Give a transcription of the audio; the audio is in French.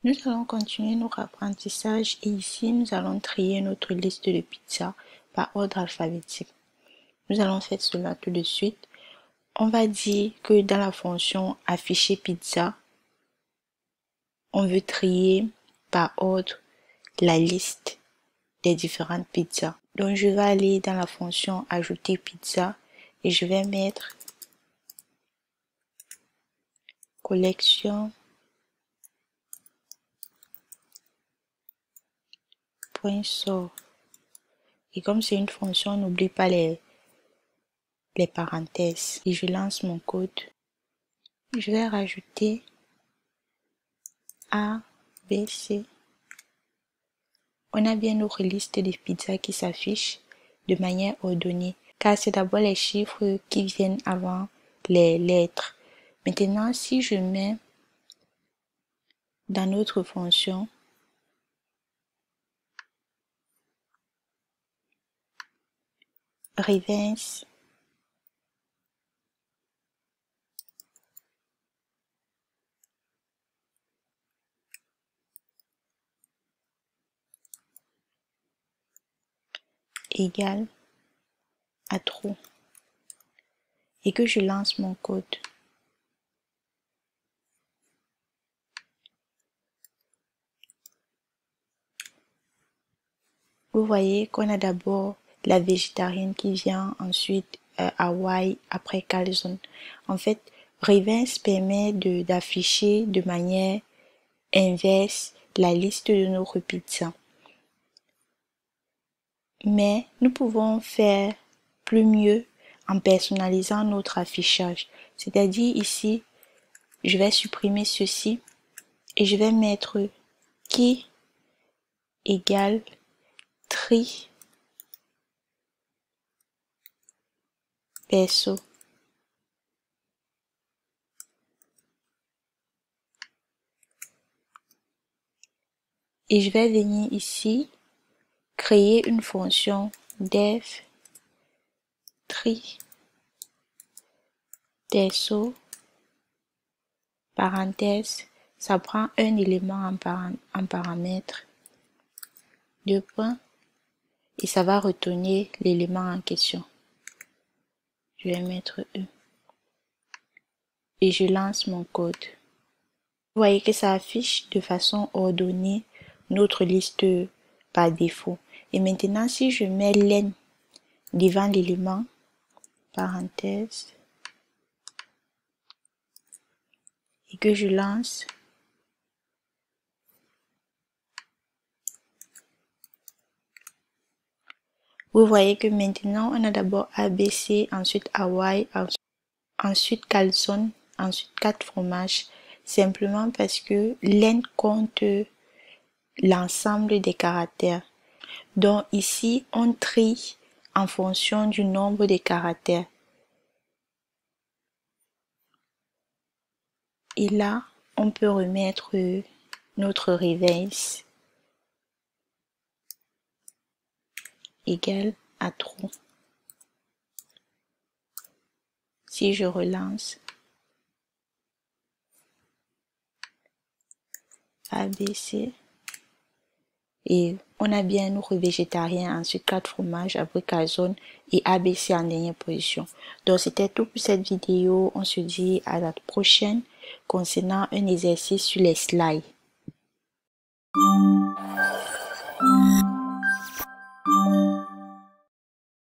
Nous allons continuer notre apprentissage et ici nous allons trier notre liste de pizzas par ordre alphabétique. Nous allons faire cela tout de suite. On va dire que dans la fonction afficher pizza, on veut trier par ordre la liste des différentes pizzas. Donc je vais aller dans la fonction ajouter pizza et je vais mettre collection .sort. Et comme c'est une fonction, on n'oublie pas les parenthèses. Et je lance mon code. Je vais rajouter A, B, C. On a bien notre liste de pizzas qui s'affiche de manière ordonnée, car c'est d'abord les chiffres qui viennent avant les lettres. Maintenant, si je mets dans notre fonction reverse égale à true et que je lance mon code, vous voyez qu'on a d'abord la végétarienne qui vient, ensuite Hawaii, après calzone. En fait, reverse permet d'afficher de manière inverse la liste de nos pizzas. Mais nous pouvons faire plus mieux en personnalisant notre affichage. C'est-à-dire ici, je vais supprimer ceci et je vais mettre qui égale tri perso. Et je vais venir ici, créer une fonction def tri perso, parenthèse, ça prend un élément en paramètre, deux points, et ça va retourner l'élément en question. Je vais mettre E. Et je lance mon code. Vous voyez que ça affiche de façon ordonnée notre liste par défaut. Et maintenant, si je mets len devant l'élément, parenthèse, et que je lance, vous voyez que maintenant, on a d'abord ABC, ensuite Hawaii, ensuite calzone, ensuite 4 fromages, simplement parce que len compte l'ensemble des caractères. Donc ici, on trie en fonction du nombre de caractères. Et là, on peut remettre notre reverse égale à true. Si je relance, ABC, et on a bien notre végétarien, ensuite 4 fromages, après calzone et ABC en dernière position. Donc c'était tout pour cette vidéo. On se dit à la prochaine concernant un exercice sur les slides.